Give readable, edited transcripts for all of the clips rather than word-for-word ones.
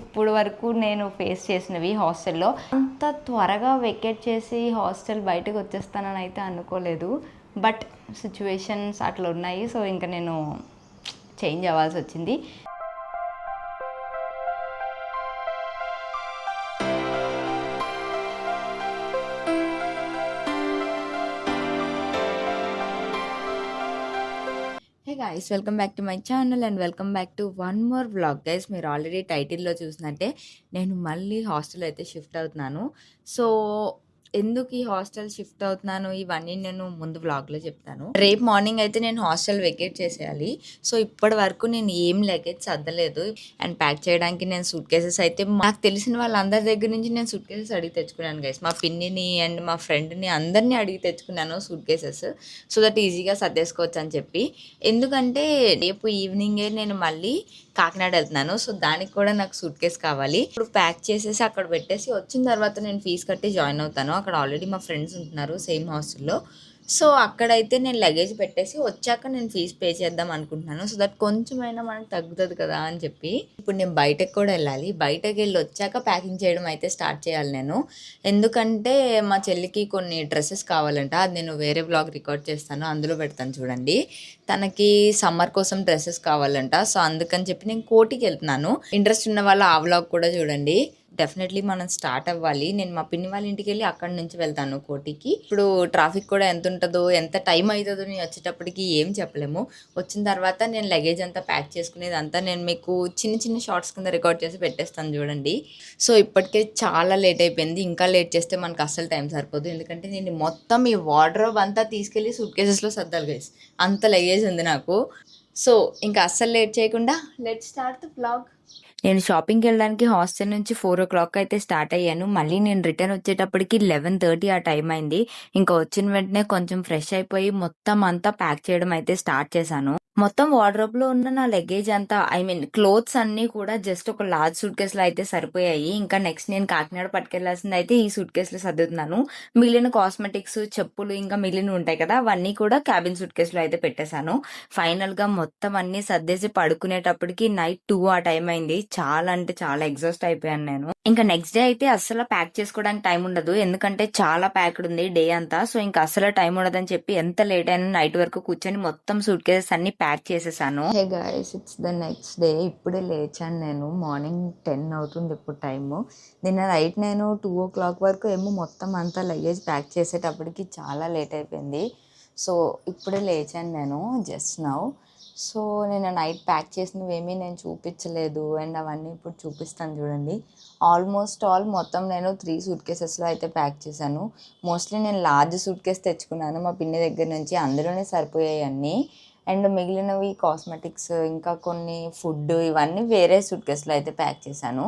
ఇప్పుడు వరకు నేను ఫేస్ చేసినవి హాస్టల్లో. అంత త్వరగా వెకేట్ చేసి హాస్టల్ బయటకు వచ్చేస్తానని అయితే అనుకోలేదు. బట్ సిచ్యువేషన్స్ అట్లా ఉన్నాయి. సో ఇంకా నేను చేంజ్ అవ్వాల్సి వచ్చింది. Hey guys, welcome back to my channel and welcome back to one more vlog. Guys, మీరు ఆల్రెడీ టైటిల్లో చూసినట్టే నేను మళ్ళీ హాస్టల్ అయితే షిఫ్ట్ అవుతున్నాను. సో ఎందుకు ఈ హాస్టల్ షిఫ్ట్ అవుతున్నాను ఇవన్నీ నేను ముందు వ్లాగ్లో చెప్తాను. రేపు మార్నింగ్ అయితే నేను హాస్టల్ వెకేట్ చేసేయాలి. సో ఇప్పటి వరకు నేను ఏం లగేజ్ సర్దలేదు. అండ్ ప్యాక్ చేయడానికి నేను సూట్ కేసెస్ అయితే నాకు తెలిసిన వాళ్ళందరి దగ్గర నుంచి నేను సూట్ కేసెస్ అడిగి తెచ్చుకున్నాను గైస్. మా పిన్నిని అండ్ మా ఫ్రెండ్ని అందరినీ అడిగి తెచ్చుకున్నాను సూట్ కేసెస్. సో దట్ ఈజీగా సర్దేసుకోవచ్చు అని చెప్పి. ఎందుకంటే రేపు ఈవినింగే నేను మళ్ళీ కాకినాడ వెళ్తున్నాను. సో దానికి కూడా నాకు సూట్ కేస్ కావాలి. ఇప్పుడు ప్యాక్ చేసేసి అక్కడ పెట్టేసి వచ్చిన తర్వాత నేను ఫీజు కట్టి జాయిన్ అవుతాను. అక్కడ ఆల్రెడీ మా ఫ్రెండ్స్ ఉంటున్నారు సేమ్ హాస్టల్లో. సో అక్కడైతే నేను లగేజ్ పెట్టేసి వచ్చాక నేను ఫీజు పే చేద్దాం అనుకుంటున్నాను. సో దట్ కొంచెమైనా మనకు తగ్గుతుంది కదా అని చెప్పి. ఇప్పుడు నేను బయటకు కూడా వెళ్ళాలి. బయటకు వెళ్ళి వచ్చాక ప్యాకింగ్ చేయడం అయితే స్టార్ట్ చేయాలి నేను. ఎందుకంటే మా చెల్లికి కొన్ని డ్రెస్సెస్ కావాలంట. అది నేను వేరే బ్లాగ్ రికార్డ్ చేస్తాను, అందులో పెడతాను చూడండి. తనకి సమ్మర్ కోసం డ్రెస్సెస్ కావాలంట. సో అందుకని చెప్పి నేను కోటికి వెళ్తున్నాను. ఇంట్రెస్ట్ ఉన్న వాళ్ళు ఆ వ్లాగ్ కూడా చూడండి. డెఫినెట్లీ మనం స్టార్ట్ అవ్వాలి. నేను మా పిన్ని వాళ్ళ ఇంటికి వెళ్ళి అక్కడి నుంచి వెళ్తాను కోటికి. ఇప్పుడు ట్రాఫిక్ కూడా ఎంత ఉంటుందో, ఎంత టైం అవుతుందో నేను వచ్చేటప్పటికి ఏం చెప్పలేము. వచ్చిన తర్వాత నేను లగేజ్ అంతా ప్యాక్ చేసుకునేది అంతా నేను మీకు చిన్న చిన్న షార్ట్స్ కింద రికార్డ్ చేసి పెట్టేస్తాను చూడండి. సో ఇప్పటికే చాలా లేట్ అయిపోయింది. ఇంకా లేట్ చేస్తే మనకు అస్సలు టైం సరిపోదు. ఎందుకంటే నేను మొత్తం ఈ వార్డ్రోబ్ అంతా తీసుకెళ్ళి సూట్ కేసెస్లో సర్దాలి గైస్. అంత లగేజ్ ఉంది నాకు. సో ఇంకా అస్సలు లేట్ చేయకుండా లెట్ స్టార్ట్ ద బ్లాగ్. నేను షాపింగ్కి వెళ్ళడానికి హాస్టల్ నుంచి 4 o'clock అయితే స్టార్ట్ అయ్యాను. మళ్ళీ నేను రిటర్న్ వచ్చేటప్పటికి 11:30 ఆ టైం అయింది. ఇంకా వచ్చిన వెంటనే కొంచెం ఫ్రెష్ అయిపోయి మొత్తం అంతా ప్యాక్ చేయడం అయితే స్టార్ట్ చేశాను. మొత్తం వార్డ్రోబ్ లో ఉన్న నా లగేజ్ అంతా, ఐ మీన్ క్లోత్స్ అన్ని కూడా జస్ట్ ఒక లార్జ్ సూట్ కేస్ లో అయితే సరిపోయాయి. ఇంకా నెక్స్ట్ నేను కాకినాడ పట్టుకెళ్లాల్సింది అయితే ఈ సూట్ కేస్ లో సర్దుతున్నాను. మిగిలిన కాస్మెటిక్స్, చెప్పులు ఇంకా మిగిలిన ఉంటాయి కదా, అవన్నీ కూడా క్యాబిన్ సూట్ కేస్ లో అయితే పెట్టేశాను. ఫైనల్ గా మొత్తం అన్ని సర్దేసి పడుకునేటప్పటికి నైట్ 2 ఆ టైం అయింది. చాలా అంటే చాలా ఎగ్జాస్ట్ అయిపోయాను నేను. ఇంకా నెక్స్ట్ డే అయితే అస్సలు ప్యాక్ చేసుకోవడానికి టైం ఉండదు. ఎందుకంటే చాలా ప్యాక్డ్ ఉంది డే అంతా. సో ఇంకా అస్సలు టైం ఉండదని చెప్పి ఎంత లేట్ అయినా నైట్ వరకు కూర్చొని మొత్తం సూట్ కేసెస్ అన్ని ప్యాక్ చేసేసాను. Hey guys, it's the next day. ఇప్పుడే లేచాను నేను. మార్నింగ్ 10 అవుతుంది ఇప్పుడు టైము. నిన్న నైట్ నేను 2 o'clock వరకు ఏమో మొత్తం అంతా లగేజ్ ప్యాక్ చేసేటప్పటికి చాలా లేట్ అయిపోయింది. సో ఇప్పుడే లేచాను నేను జస్ట్ నౌ. సో నేను నైట్ ప్యాక్ చేసినవేమీ నేను చూపించలేదు. అండ్ అవన్నీ ఇప్పుడు చూపిస్తాను చూడండి. ఆల్మోస్ట్ ఆల్ మొత్తం నేను 3 సూట్ కేసెస్లో అయితే ప్యాక్ చేశాను. మోస్ట్లీ నేను లార్జ్ సూట్ కేస్ తెచ్చుకున్నాను మా పిన్ని దగ్గర నుంచి. అందులోనే సరిపోయాయి అన్నీ. అండ్ మిగిలినవి కాస్మెటిక్స్, ఇంకా కొన్ని ఫుడ్, ఇవన్నీ వేరే సూట్ కేసులో అయితే ప్యాక్ చేశాను.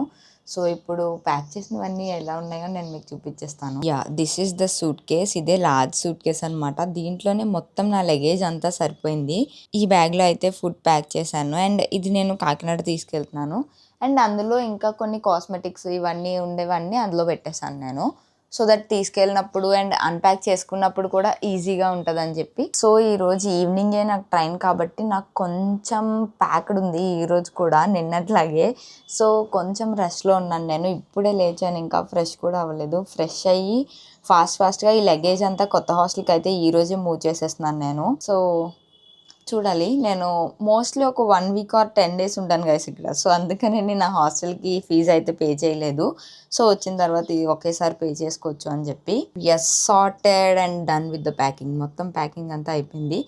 సో ఇప్పుడు ప్యాక్ చేసినవన్నీ ఎలా ఉన్నాయో నేను మీకు చూపించేస్తాను. Yeah, this is the suit case. ఇదే లార్జ్ సూట్ కేస్ అనమాట. దీంట్లోనే మొత్తం నా లగేజ్ అంతా సరిపోయింది. ఈ బ్యాగ్లో అయితే ఫుడ్ ప్యాక్ చేశాను. అండ్ ఇది నేను కాకినాడ తీసుకెళ్తున్నాను. అండ్ అందులో ఇంకా కొన్ని కాస్మెటిక్స్ ఇవన్నీ ఉండేవన్నీ అందులో పెట్టేశాను నేను. సో దట్ తీసుకెళ్ళినప్పుడు అండ్ అన్ప్యాక్ చేసుకున్నప్పుడు కూడా ఈజీగా ఉంటుందని చెప్పి. సో ఈరోజు ఈవినింగే నాకు ట్రైన్ కాబట్టి నాకు కొంచెం ప్యాక్డ్ ఉంది ఈరోజు కూడా నిన్నట్లాగే. సో కొంచెం రష్లో ఉన్నాను నేను. ఇప్పుడే లేచాను, ఇంకా ఫ్రెష్ కూడా అవ్వలేదు. ఫ్రెష్ అయ్యి ఫాస్ట్గా ఈ లగేజ్ అంతా కొత్త హాస్టల్కి అయితే ఈరోజే మూవ్ చేసేస్తున్నాను నేను. సో చూడాలి. నేను మోస్ట్లీ ఒక 1 వీక్ ఆర్ 10 days ఉంటాను గైస్ ఇక్కడ. సో అందుకని నేను నా హాస్టల్కి ఫీజు అయితే పే చేయలేదు. సో వచ్చిన తర్వాత ఇది ఒకేసారి పే చేసుకోవచ్చు అని చెప్పి. Yes, sorted and done with the packing. మొత్తం ప్యాకింగ్ అంతా అయిపోయింది.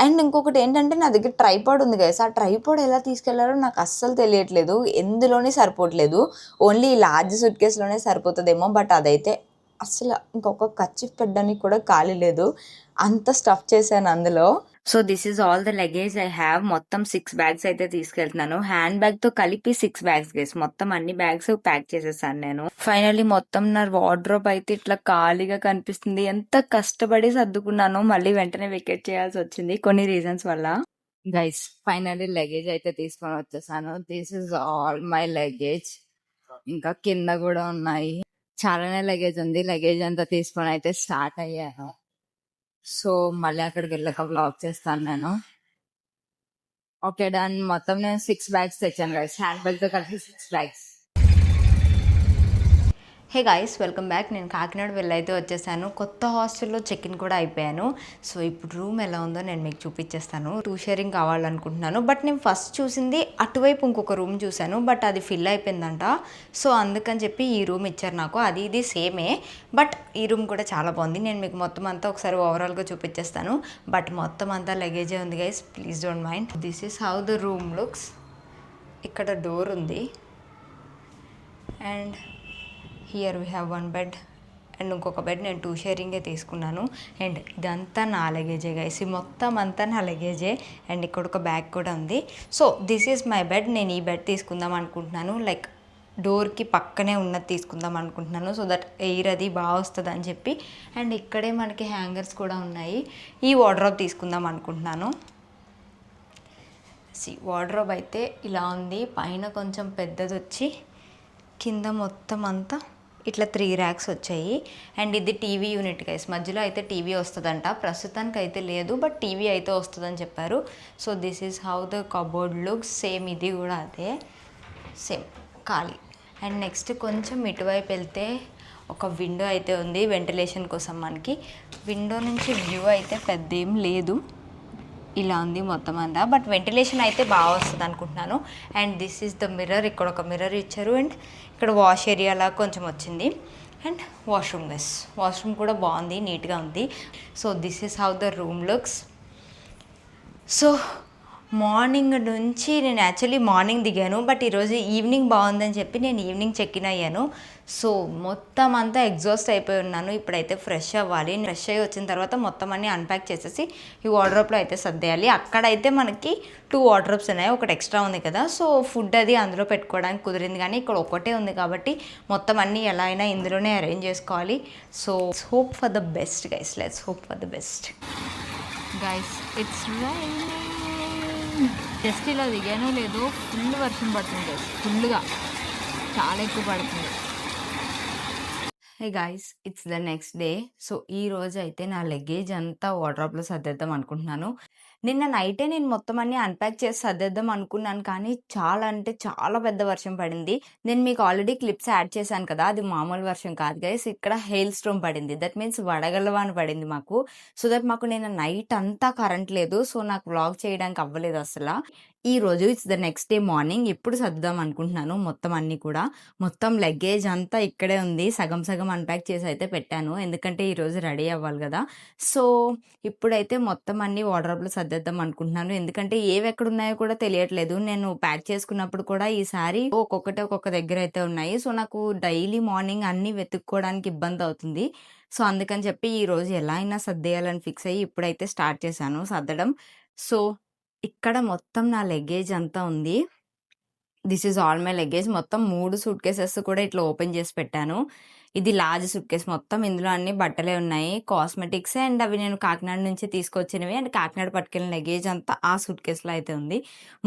అండ్ ఇంకొకటి ఏంటంటే నా దగ్గర ట్రైపాడ్ ఉంది గైస్. ఆ ట్రైపాడ్ ఎలా తీసుకెళ్లారో నాకు అస్సలు తెలియట్లేదు. ఎందులోనే సరిపోవట్లేదు. ఓన్లీ లార్జ్ సూట్ కేసులోనే సరిపోతుందేమో. బట్ అదైతే అసలు ఇంకొక కర్చీఫ్ పెట్టడానికి కూడా ఖాళీ లేదు. అంత స్టఫ్ చేశాను అందులో. So this is all the luggage I have. మొత్తం 6 bags అయితే తీసుకెళ్తున్నాను. హ్యాండ్ బ్యాగ్ తో కలిపి 6 bags గైస్. మొత్తం అన్ని బ్యాగ్స్ ప్యాక్ చేసేసాను నేను. ఫైనల్లీ మొత్తం నా వార్డ్రోబ్ అయితే ఇట్లా ఖాళీగా కనిపిస్తుంది. ఎంత కష్టపడి సర్దుకున్నానో మళ్ళీ వెంటనే వెకేట్ చేయాల్సి వచ్చింది కొన్ని రీజన్స్ వల్ల. గైస్, ఫైనల్లీ లగేజ్ అయితే తీసుకొని వచ్చేసాను. This is all my luggage. ఇంకా కింద కూడా ఉన్నాయి. చాలానే లగేజ్ ఉంది. లగేజ్ అంతా తీసుకొని అయితే స్టార్ట్ అయ్యాను. సో మళ్ళీ అక్కడికి వెళ్ళాక వ్లాగ్ చేస్తాను నేను. Okay done. మొత్తం నేను 6 bags తెచ్చాను గైస్. హ్యాండ్ బ్యాగ్ తో కలిసి 6 bags. Hey guys, welcome back. నేను కాకినాడ వెళ్ళైతే వచ్చేసాను. కొత్త హాస్టల్లో చెక్ ఇన్ కూడా అయిపోయాను. సో ఇప్పుడు రూమ్ ఎలా ఉందో నేను మీకు చూపించేస్తాను. 2 షేరింగ్ కావాలనుకుంటున్నాను. బట్ నేను ఫస్ట్ చూసింది అటువైపు ఇంకొక రూమ్ చూశాను. బట్ అది ఫిల్ అయిపోయిందంట. సో అందుకని చెప్పి ఈ రూమ్ ఇచ్చారు నాకు. అది ఇది సేమే, బట్ ఈ రూమ్ కూడా చాలా బాగుంది. నేను మీకు మొత్తం అంతా ఒకసారి ఓవరాల్గా చూపించేస్తాను. బట్ మొత్తం అంతా లగేజే ఉంది guys, please don't mind. This is how the room looks. ఇక్కడ డోర్ ఉంది and here we have 1 bed and ఇంకొక బెడ్ నేను 2 షేరింగే తీసుకున్నాను. అండ్ ఇదంతా నా లగేజే గైస్, మొత్తం అంతా నా లగేజే. అండ్ ఇక్కడ ఒక బ్యాగ్ కూడా ఉంది. So this is my bed. నేను ఈ బెడ్ తీసుకుందాం అనుకుంటున్నాను. లైక్ డోర్కి పక్కనే ఉన్నది తీసుకుందాం అనుకుంటున్నాను, సో దట్ ఎయిర్ అది బాగా వస్తుంది అని చెప్పి. అండ్ ఇక్కడే మనకి హ్యాంగర్స్ కూడా ఉన్నాయి. ఈ వార్డ్రోబ్ తీసుకుందాం అనుకుంటున్నాను. వార్డ్రోబ్ అయితే ఇలా ఉంది. పైన కొంచెం పెద్దది వచ్చి కింద మొత్తం అంతా ఇట్లా 3 ర్యాక్స్ వచ్చాయి. అండ్ ఇది టీవీ యూనిట్ గైస్. మధ్యలో అయితే టీవీ వస్తుందంట, ప్రస్తుతానికి అయితే లేదు, బట్ టీవీ అయితే వస్తుందని చెప్పారు. So this is how the cupboard looks. Same ఇది కూడా అదే, సేమ్ ఖాళీ. అండ్ నెక్స్ట్ కొంచెం ఇటువైపు వెళ్తే ఒక విండో అయితే ఉంది వెంటిలేషన్ కోసం. మనకి విండో నుంచి వ్యూ అయితే పెద్ద ఏం లేదు, ఇలా ఉంది మొత్తం అంతా, బట్ వెంటిలేషన్ అయితే బాగా వస్తుంది అనుకుంటున్నాను. And this is the mirror. ఇక్కడ ఒక మిర్రర్ ఇచ్చారు అండ్ ఇక్కడ వాష్ ఏరియాలా కొంచెం వచ్చింది. అండ్ వాష్రూమ్ గైస్, వాష్రూమ్ కూడా బాగుంది, నీట్గా ఉంది. So this is how the room looks. So morning నుంచి నేను యాక్చువల్లీ మార్నింగ్ దిగాను, బట్ ఈరోజు ఈవినింగ్ బాగుందని చెప్పి నేను ఈవినింగ్ చెక్ ఇన్ అయ్యాను. సో మొత్తం అంతా ఎగ్జాస్ట్ అయిపోయి ఉన్నాను. ఇప్పుడైతే ఫ్రెష్ అవ్వాలి. ఫ్రెష్ అయ్యి వచ్చిన తర్వాత మొత్తం అన్నీ అన్ప్యాక్ చేసేసి ఈ వార్డ్రోబ్లో అయితే సర్దేయాలి. అక్కడైతే మనకి 2 వార్డ్రోబ్స్ ఉన్నాయి, ఒకటి ఎక్స్ట్రా ఉంది కదా. సో ఫుడ్ అది అందులో పెట్టుకోవడానికి కుదిరింది, కానీ ఇక్కడ ఒకటే ఉంది కాబట్టి మొత్తం అన్నీ ఎలా అయినా ఇందులోనే అరేంజ్ చేసుకోవాలి. So hope for the best guys, let's hope for the best guys. It's just ఇలా దిగానో లేదో ఫుల్ వర్షం పడుతుంది గైస్, ఫుల్గా చాలా ఎక్కువ పడుతుంది. Hey guys, it's the next day. So ఈ రోజు అయితే నా లగేజ్ అంతా వార్డ్రోబ్లో సర్దేద్దాం అనుకుంటున్నాను. నిన్న నైటే నేను మొత్తం అన్నీ అన్ప్యాక్ చేసి సర్దేద్దాం అనుకున్నాను, కానీ చాలా అంటే చాలా పెద్ద వర్షం పడింది. నేను మీకు ఆల్రెడీ క్లిప్స్ యాడ్ చేశాను కదా, అది మామూలు వర్షం కాదు గైస్. ఇక్కడ హెయిల్ స్టోమ్ పడింది, దట్ మీన్స్ వడగళ్ళవాన పడింది మాకు. సో దట్ మాకు నిన్న నైట్ అంతా కరెంట్ లేదు, సో నాకు వ్లాగ్ చేయడానికి అవ్వలేదు అసలు. ఈ రోజు it's the next day morning. ఇప్పుడు సర్దుదాం అనుకుంటున్నాను మొత్తం అన్నీ కూడా. మొత్తం లగేజ్ అంతా ఇక్కడే ఉంది, సగం సగం అన్ప్యాక్ చేసి అయితే పెట్టాను, ఎందుకంటే ఈరోజు రెడీ అవ్వాలి కదా. సో ఇప్పుడైతే మొత్తం అన్నీ వార్డ్రోబ్లో సర్దేద్దాం అనుకుంటున్నాను, ఎందుకంటే ఏవి ఎక్కడ ఉన్నాయో కూడా తెలియట్లేదు. నేను ప్యాక్ చేసుకున్నప్పుడు కూడా ఈసారి ఒక్కొక్కటి ఒక్కొక్క దగ్గర అయితే ఉన్నాయి. సో నాకు డైలీ మార్నింగ్ అన్నీ వెతుక్కోవడానికి ఇబ్బంది అవుతుంది. సో అందుకని చెప్పి ఈరోజు ఎలా అయినా సర్దేయాలని ఫిక్స్ అయ్యి ఇప్పుడైతే స్టార్ట్ చేశాను సర్దడం. సో ఇక్కడ మొత్తం నా లగేజ్ అంతా ఉంది. This is all my luggage. మొత్తం 3 సూట్ కేసెస్ కూడా ఇట్లా ఓపెన్ చేసి పెట్టాను. ఇది లార్జ్ సూట్ కేస్, మొత్తం ఇందులో అన్ని బట్టలే ఉన్నాయి, కాస్మెటిక్స్. అండ్ అవి నేను కాకినాడ నుంచి తీసుకొచ్చినవి. అండ్ కాకినాడ పట్టుకెళ్ళిన లగేజ్ అంతా ఆ సూట్ కేసులో అయితే ఉంది.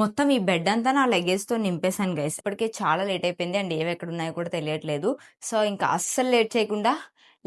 మొత్తం ఈ బెడ్ అంతా నా లగేజ్తో నింపేశాను గైస్. ఇప్పటికే చాలా లేట్ అయిపోయింది అండ్ ఏవి ఎక్కడ ఉన్నాయో కూడా తెలియట్లేదు. సో ఇంకా అస్సలు లేట్ చేయకుండా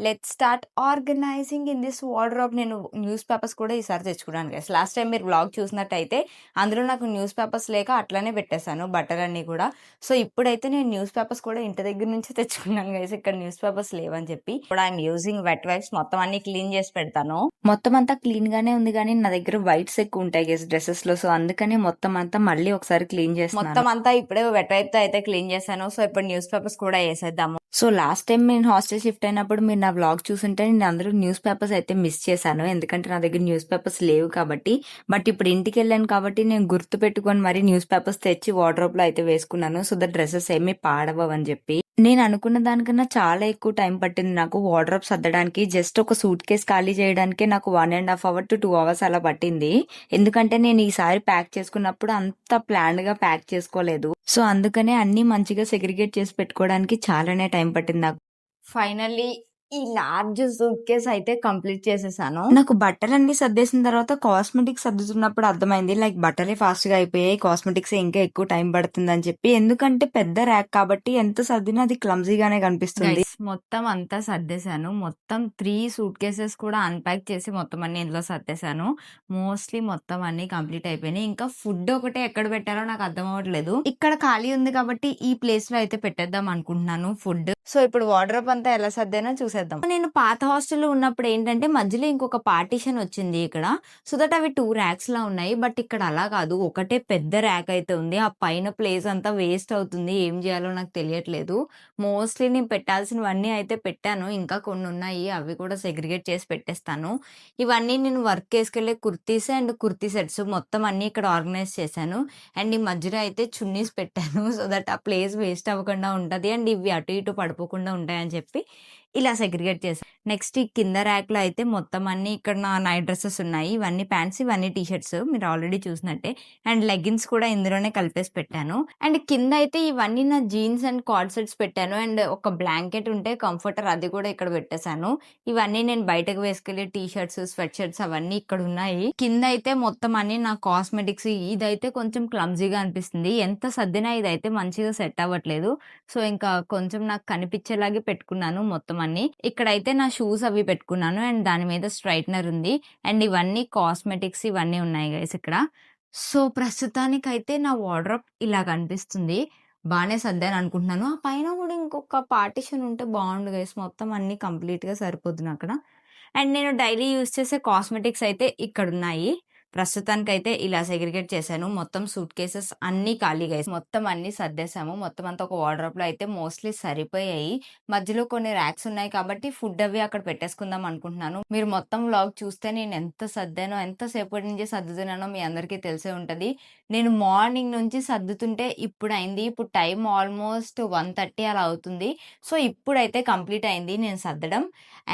let's start organising in this wardrobe. నేను న్యూస్ పేపర్స్ కూడా ఈసారి తెచ్చుకున్నాను గైస్. లాస్ట్ టైం మీరు వ్లాగ్ చూసినట్టయితే అందులో నాకు న్యూస్ పేపర్స్ లేక అట్లానే పెట్టేశాను బట్టలన్నీ కూడా. సో ఇప్పుడైతే నేను న్యూస్ పేపర్స్ కూడా ఇంటి దగ్గర నుంచి తెచ్చుకున్నాను గైస్, ఇక్కడ న్యూస్ పేపర్స్ లేవని చెప్పి. ఇప్పుడు ఐఎమ్ యూజింగ్ వెట్ వైప్స్. మొత్తం అన్ని క్లీన్ చేసి పెడతాను. మొత్తం అంతా క్లీన్ గానే ఉంది, కానీ నా దగ్గర వైట్స్ ఎక్కువ ఉంటాయి గైస్ డ్రెస్సెస్ లో. సో అందుకని మొత్తం అంతా మళ్ళీ ఒకసారి క్లీన్ చేస్తాను. మొత్తం అంతా ఇప్పుడే వెట్ వైప్ తో అయితే క్లీన్ చేశాను. సో ఇప్పుడు న్యూస్ పేపర్స్ కూడా వేసేద్దాము. సో లాస్ట్ టైం నేను హాస్టల్ షిఫ్ట్ అయినప్పుడు మీరు నా వ్లాగ్ చూసుంటే నేను అందరూ న్యూస్ పేపర్స్ అయితే మిస్ చేశాను, ఎందుకంటే నా దగ్గర న్యూస్ పేపర్స్ లేవు కాబట్టి. బట్ ఇప్పుడు ఇంటికి వెళ్ళాను కాబట్టి నేను గుర్తు పెట్టుకొని మరి న్యూస్ పేపర్స్ తెచ్చి వార్డ్రోబ్ లో అయితే వేసుకున్నాను, సో దట్ డ్రెస్సెస్ ఏమీ పాడవని చెప్పి. నేను అనుకున్న దానికన్నా చాలా ఎక్కువ టైం పట్టింది నాకు వార్డ్రోబ్ సర్దడానికి. జస్ట్ ఒక సూట్ కేస్ ఖాళీ చేయడానికి నాకు 1.5 hours to 2 hours అలా పట్టింది, ఎందుకంటే నేను ఈసారి ప్యాక్ చేసుకున్నప్పుడు అంత ప్లాన్డ్ గా ప్యాక్ చేసుకోలేదు. సో అందుకనే అన్ని మంచిగా సెగ్రిగేట్ చేసి పెట్టుకోవడానికి చాలానే టైం పట్టింది నాకు. ఫైనల్లీ ఈ లార్జ్ సూట్‌కేస్ అయితే కంప్లీట్ చేసేసాను. నాకు బట్టలన్నీ సర్దేసిన తర్వాత కాస్మెటిక్స్ సర్దుతున్నప్పుడు అర్థమైంది. లైక్ బట్టలే ఫాస్ట్‌గా అయిపోయాయి. కాస్మెటిక్సే ఇంకా ఎక్కువ టైం పడుతుందని చెప్పి. ఎందుకంటే పెద్ద ర్యాక్ కాబట్టి ఎంత సర్దినా అది క్లమ్జీగానే కనిపిస్తుంది. గైస్ మొత్తం అంతా సర్దేశాను. మొత్తం 3 సూట్‌కేసెస్ కూడా అన్‌ప్యాక్ చేసి మొత్తం అన్నీ ఇందులో సర్దేశాను. మోస్ట్‌లీ మొత్తం అన్నీ కంప్లీట్ అయిపోయినాయి. ఇంకా ఫుడ్ ఒకటే ఎక్కడ పెట్టాలో నాకు అర్థం అవ్వట్లేదు. ఇక్కడ ఖాళీ ఉంది కాబట్టి ఈ ప్లేస్‌లో అయితే పెట్టేద్దాం అనుకుంటున్నాను ఫుడ్. సో ఇప్పుడు వార్డ్రోబ్ అంతా ఎలా సర్దానో చూసేద్దాం. నేను పాత హాస్టల్‌లో ఉన్నప్పుడు ఏంటంటే మధ్యలో ఇంకొక పార్టిషన్ వచ్చింది ఇక్కడ. సో దట్ అవి 2 ర్యాక్స్‌లా ఉన్నాయి. బట్ ఇక్కడ అలా కాదు. ఒకటే పెద్ద ర్యాక్ అయితే ఉంది. ఆ పైన ప్లేస్ అంతా వేస్ట్ అవుతుంది. ఏం చేయాలో నాకు తెలియట్లేదు. మోస్ట్‌లీ నేను పెట్టాల్సినవన్నీ అయితే పెట్టాను. ఇంకా కొన్ని ఉన్నాయి. అవి కూడా సెగ్రిగేట్ చేసి పెట్టేస్తాను. ఇవన్నీ నేను వర్క్‌కేసుకెళ్ళే కుర్తీస్ అండ్ కుర్తీ సెట్స్ మొత్తం అన్నీ ఇక్కడ ఆర్గనైజ్ చేశాను. అండ్ ఈ మధ్యలో అయితే చున్నీస్ పెట్టాను. సో దట్ ఆ ప్లేస్ వేస్ట్ అవ్వకుండా ఉంటది. అండ్ ఇవి అటు ఇటు పడిపోకుండా ఉంటాయని చెప్పి ఇలా సెగ్రిగేట్ చేశాను. నెక్స్ట్ ఈ కింద ర్యాక్‌లో అయితే మొత్తం అన్నీ ఇక్కడ నా నైట్ డ్రెసెస్ ఉన్నాయి. ఇవన్నీ ప్యాంట్స్, ఇవన్నీ టీ షర్ట్స్ మీరు ఆల్రెడీ చూసినట్టే. అండ్ లెగ్గిన్స్ కూడా ఇందులోనే కలిపేసి పెట్టాను. అండ్ కింద అయితే ఇవన్నీ నా జీన్స్ అండ్ కార్డ్ సెట్స్ పెట్టాను. అండ్ ఒక బ్లాంకెట్ ఉంటే కంఫర్టర్ అది కూడా ఇక్కడ పెట్టేశాను. ఇవన్నీ నేను బయటకు వేసుకెళ్ళే టీ షర్ట్స్, స్వెట్ షర్ట్స్ అవన్నీ ఇక్కడ ఉన్నాయి. కింద అయితే మొత్తం అన్ని నా కాస్మెటిక్స్. ఇదైతే కొంచెం క్లమ్జీగా అనిపిస్తుంది. ఎంత సర్దినా ఇదైతే మంచిగా సెట్ అవ్వట్లేదు. సో ఇంకా కొంచెం నాకు కనిపించేలాగే పెట్టుకున్నాను మొత్తం అన్ని. ఇక్కడైతే నా షూస్ అవి పెట్టుకున్నాను. అండ్ దాని మీద స్ట్రైట్నర్ ఉంది. అండ్ ఇవన్నీ కాస్మెటిక్స్ ఇవన్నీ ఉన్నాయి గైస్ ఇక్కడ. సో ప్రస్తుతానికైతే నా వార్డ్రోబ్ ఇలా కనిపిస్తుంది. బానే సర్దాను అనుకుంటున్నాను. ఆ పైన కూడా ఇంకొక పార్టిషన్ ఉంటే బాగుండు గైస్. మొత్తం అన్ని కంప్లీట్‌గా సరిపోతుంది అక్కడ. అండ్ నేను డైలీ యూజ్ చేసే కాస్మెటిక్స్ అయితే ఇక్కడున్నాయి. ప్రస్తుతానికైతే ఇలా సెగ్రిగేట్ చేశాను. మొత్తం సూట్‌కేసెస్ అన్నీ ఖాళీ గైస్. మొత్తం అన్నీ సర్దేశాము. మొత్తం అంతా ఒక వార్డ్‌రోబ్‌లో అయితే మోస్ట్‌లీ సరిపోయాయి. మధ్యలో కొన్ని ర్యాక్స్ ఉన్నాయి కాబట్టి ఫుడ్ అవి అక్కడ పెట్టేసుకుందాం అనుకుంటున్నాను. మీరు మొత్తం వ్లాగ్ చూస్తే నేను ఎంత సర్దానో, ఎంత సేపటి నుంచి సర్దుతున్నానో మీ అందరికీ తెలిసే ఉంటది. నేను మార్నింగ్ నుంచి సర్దుతుంటే ఇప్పుడయింది. ఇప్పుడు టైం ఆల్మోస్ట్ 1:30 అలా అవుతుంది. సో ఇప్పుడైతే కంప్లీట్ అయింది నేను సర్దడం.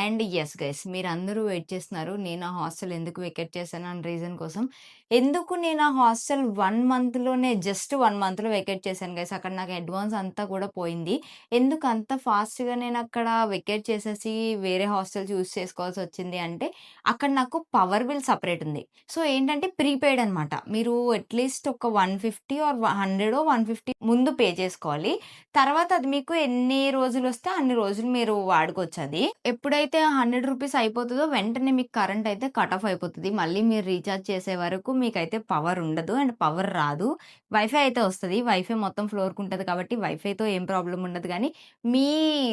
అండ్ యెస్ గైస్ మీరందరూ వెయిట్ చేస్తున్నారు. నేను ఆ హాస్టల్ ఎందుకు వెకేట్ చేశాను అన్న రీజన్ కోసం. ఎందుకు నేను ఆ హాస్టల్ 1 మంత్‌లోనే జస్ట్ 1 మంత్‌లో వెకేట్ చేశాను గైస్. అక్కడ నాకు అడ్వాన్స్ అంతా కూడా పోయింది. ఎందుకు అంత ఫాస్ట్‌గా నేనక్కడ వెకేట్ చేసేసి వేరే హాస్టల్ చూజ్ చేసుకోవాల్సొచ్చింది అంటే, అక్కడ నాకు పవర్ బిల్ సెపరేట్ ఉంది. సో ఏంటంటే ప్రీపెయిడ్ అనమాట. మీరు అట్‌లీస్ట్ ఒక 150 ఆర్ 100 150 ముందు పే చేసుకోవాలి. తర్వాత అది మీకు ఎన్ని రోజులొస్తే అన్ని రోజులు మీరు వాడుకోవచ్చది. ఎప్పుడైతే ఆ రూ. 100 అయిపోతదో వెంటనే మీకు కరెంట్ అయితే కట్ ఆఫ్ అయిపోతది. మళ్ళీ మీరు రీచార్జ్ చేసే వరకు మీకైతే పవర్ ఉండదు. అండ్ పవర్ రాదు. వైఫై అయితే వస్తది. వైఫై మొత్తం ఫ్లోర్‌కుంటది కాబట్టి వైఫైతో ఏం ప్రాబ్లమ్ ఉండదు గానీ, మీ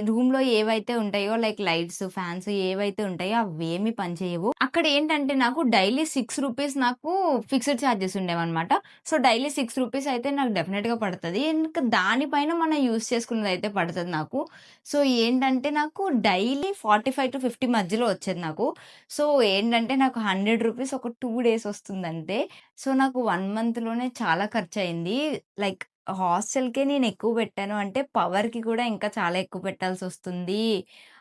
రూమ్‌లో ఏవైతే ఉంటాయో లైక్ లైట్స్, ఫ్యాన్స్ ఏవైతే ఉంటాయో అవేమీ పనిచేయవు. అక్కడ ఏంటంటే నాకు డైలీ రూ. 6 నాకు ఫిక్స్డ్ చార్జెస్ ఉండేవన్నమాట. సో, డైలీ రూ. 6 అయితే నాకు డెఫినెట్‌గా పడతది. ఇంకా దానిపైన మనం యూజ్ చేసుకున్నదైతే పడతది నాకు. సో, ఏంటంటే నాకు డైలీ 45-50 మధ్యలో వచ్చేది నాకు. సో, ఏంటంటే నాకు రూ. 100 ఒక 2 డేస్ వస్తుందంతే. సో, నాకు 1 మంత్‌లోనే చాలా ఖర్చయింది. లైక్ హాస్టల్‌కే నేను ఎక్కువ పెట్టాను అంటే పవర్‌కి కూడా ఇంకా చాలా ఎక్కువ పెట్టాల్సొస్తుంది.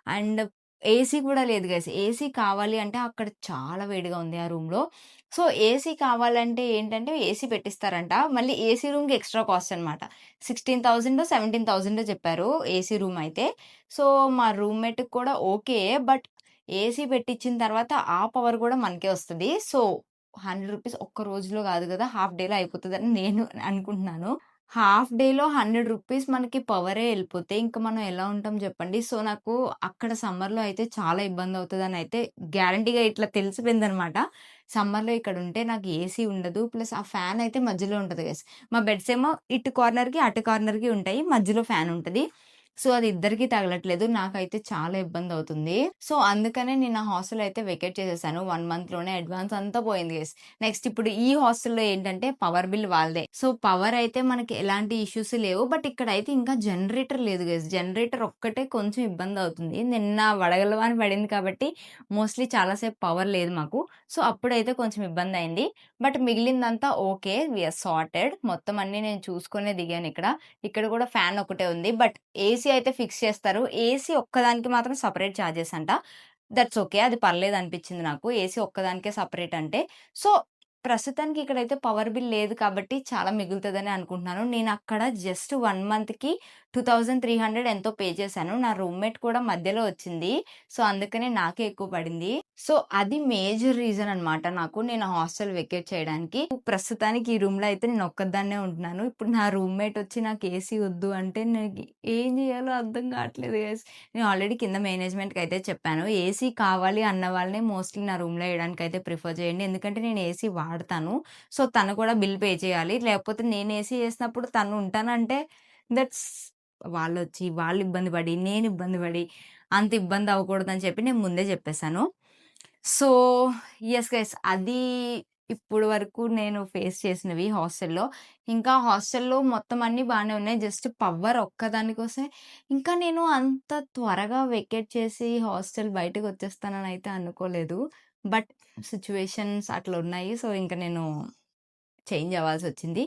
అండ్ ఏసీ కూడా లేదు గైస్. ఏసీ కావాలి అంటే అక్కడ చాలా వేడిగా ఉంది ఆ రూమ్‌లో. సో, ఏసీ కావాలంటే ఏంటంటే ఏసీ పెట్టిస్తారంట. మళ్ళీ ఏసీ రూమ్‌కి ఎక్స్‌ట్రా కాస్ట్ అనమాట. 16,000 17,000 చెప్పారు ఏసీ రూమ్ అయితే. సో, మా రూమ్‌మేట్‌కి కూడా ఓకే. బట్ ఏసీ పెట్టిచ్చిన తర్వాత ఆ పవర్ గూడా మనకే వస్తది. సో, రూ. 100 ఒక్క రోజులో గాదు గదా! హాఫ్ డేలో అయిపోతదని నేను అనుకుంటున్నాను. హాఫ్ డేలో రూ. 100 మనకి పవరే ఎళ్ళిపోతే ఇంక మనం ఎలా ఉంటాం జెప్పండి. సో, నాకు అక్కడ సమ్మర్‌లో అయితే చాలా ఇబ్బందవుతదనయితే గ్యారంటీగా ఇట్లా తెలిసిపోయిందనమాట. సమ్మర్‌లో ఇక్కడుంటే నాకు ఏసీ ఉండదు. ప్లస్ ఆ ఫ్యాన్ అయితే మధ్యలో ఉంటది గైస్. మా బెడ్స్ ఏమో ఇటు కార్నర్‌కి, అటు కార్నర్‌కి ఉంటాయి. మధ్యలో ఫ్యాన్ ఉంటది. సో, అది ఇద్దరికీ తగలట్లేదు. నాకైతే చాలా ఇబ్బందవుతుంది. సో, అందుకనే నేను ఆ హాస్టల్ అయితే వెకేట్ చేసేసాను. 1 మంత్‌లోనే అడ్వాన్స్ అంతా పోయింది గైస్. నెక్స్ట్ ఇప్పుడు ఈ హాస్టల్‌లో ఏంటంటే పవర్ బిల్ వాళ్ళదే. సో, పవర్ అయితే మనకి ఎలాంటి ఇష్యూస్ లేవు. బట్ ఇక్కడైతే ఇంకా జనరేటర్ లేదు గైస్. జనరేటర్ ఒక్కటే కొంచెం ఇబ్బందవుతుంది. నిన్న వడగళ్ళ వాన పడింది కాబట్టి మోస్ట్‌లీ చాలా సేపు పవర్ లేదు మాకు. సో, అప్పుడైతే కొంచెం ఇబ్బందయింది. బట్ మిగిలిందంతా ఓకే. We are sorted. మొత్తం అన్నీ నేను చూసుకొనే దిగానిక్కడ. ఇక్కడ కూడా ఫ్యాన్ ఒకటే ఉంది. బట్ ఏసీ అయితే ఫిక్స్ చేస్తారు. ఏసీ ఒక్కదానికి మాత్రం సెపరేట్ చార్జెస్ అంట. That's okay. అది పర్లేదనిపించింది నాకు. ఏసీ ఒక్కదానికే సెపరేట్ అంటే. సో, ప్రస్తుతానికి ఇక్కడైతే పవర్ బిల్ లేదు కాబట్టి చాలా మిగులుతదని అనుకుంటున్నాను. నేనక్కడ జస్ట్ 1 మంత్‌కి 2300 ఎంతో పే చేశాను. నా రూమ్‌మేట్ కూడా మధ్యలో వచ్చింది. సో, అందుకనే నాకే ఎక్కువ పడింది. సో, అది మేజర్ రీజన్ అనమాట నాకు నేను హాస్టల్ వెకేట్ చేయడానికి. ప్రస్తుతానికి ఈ రూమ్‌లో అయితే నేను ఒక్కదాన్నే ఉంటున్నాను. ఇప్పుడు నా రూమ్‌మేట్ వచ్చి నాకు ఏసీ వద్దు అంటే నాకు ఏం చేయాలో అర్థం కావట్లేదు గైస్. నేను ఆల్రెడీ కింద మేనేజ్మెంట్‌కయితే చెప్పాను. ఏసీ కావాలి అన్న వాళ్ళనే మోస్ట్‌లీ నా రూమ్‌లో ఎయడానికయితే ప్రిఫర్ చేయండి. ఎందుకంటే నేను ఏసీ వాడతాను. సో, తను కూడా బిల్ పే చేయాలి. లేకపోతే నేను ఏసీ ఏసినప్పుడు తను ఉంటానంటే దట్స్ వాళ్ళొచ్చి వాళ్ళు ఇబ్బంది పడి, నేను ఇబ్బంది పడి అంత ఇబ్బంది అవ్వకూడదని చెప్పి నేను ముందే చెప్పేసాను. సో, యెస్ గైస్ అది ఇప్పుడు వరకు నేను ఫేస్ చేసినవి హాస్టల్‌లో. ఇంకా హాస్టల్‌లో మొత్తం అన్నీ బానే ఉన్నాయి. జస్ట్ పవర్ ఒక్కదాని కోసమే ఇంకా నేను అంత త్వరగా వెకేట్ చేసి హాస్టల్ బయటకొచ్చేస్తానని అయితే అనుకోలేదు. But situations అట్లున్నాయి. సో, ఇంక నేను చేంజ్ అవ్వాల్సొచ్చింది.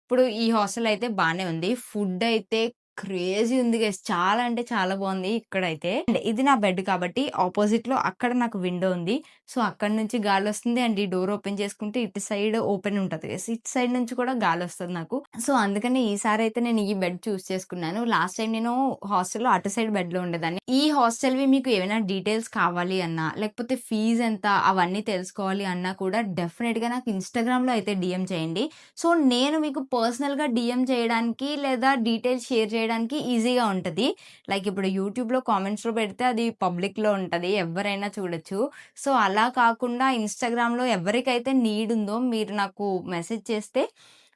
ఇప్పుడు ఈ హాస్టల్ అయితే బానే ఉంది. ఫుడ్ అయితే క్రేజీ ఉంది గైస్. చాలా అంటే చాలా బావుంది ఇక్కడైతే. అండ్ ఇది నా బెడ్ కాబట్టి ఆపోజిట్‌లో అక్కడ నాకు విండో ఉంది. సో, అక్కడి నుంచి గాలొస్తుంది. అండ్ ఈ డోర్ ఓపెన్ చేసుకుంటే ఇటు సైడ్ ఓపెన్ ఉంటది గైస్. ఇటు సైడ్ నుంచి కూడా గాలొస్తది నాకు. సో, అందుకని ఈసారైతే నేను ఈ బెడ్ చూజ్ చేసుకున్నాను. లాస్ట్ టైమ్ నేను హాస్టల్‌లో అటు సైడ్ బెడ్‌లో ఉండేదాన్ని. ఈ హాస్టల్‌వి మీకు ఏమైనా డీటెయిల్స్ కావాలి అన్నా, లేకపోతే ఫీజ్ ఎంత అవన్నీ తెలుసుకోవాలి అన్నా కూడా డెఫినిట్‌గా నాకు ఇన్‌స్టాగ్రామ్‌లో అయితే డీఎం చేయండి. సో, నేను మీకు పర్సనల్‌గా డీఎం చేయడానికి లేదా డీటెయిల్స్ షేర్ చేయడానికి ఈజీగా ఉంటది. లైక్ ఇప్పుడు యూట్యూబ్‌లో కామెంట్స్‌లో పెడితే అది పబ్లిక్‌లో ఉంటది. ఎవ్వరైనా చూడొచ్చు. సో, అలా కాకుండా ఇన్‌స్టాగ్రామ్‌లో ఎవరికైతే నీడ్ ఉందో మీరు నాకు మెసేజ్ చేస్తే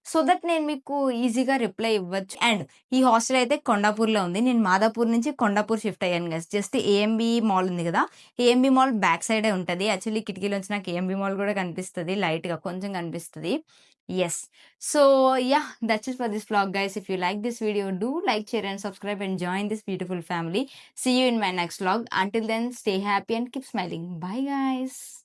సో దట్ నేను మీకు ఈజీగా రిప్లై ఇవ్వచ్చు. అండ్ ఈ హాస్టల్ అయితే కొండాపూర్‌లో ఉంది. నేను మాదాపూర్ నుంచి కొండాపూర్ షిఫ్ట్ అయ్యాను గైస్. జస్ట్ ఏఎంబీ మాల్ ఉంది గదా! ఏఎంబీ మాల్ బ్యాక్ సైడే ఉంటది. యాక్చువల్లీ కిటికీలోంచి నాకు ఏఎంబీ మాల్ గూడా కనిపిస్తది. లైట్‌గా కొంచెం కనిపిస్తది. Yes. So, yeah! That's it for this vlog guys. If you like this video, do like, share and subscribe and join this beautiful family. See you in my next vlog. Until then, stay happy and keep smiling. Bye guys.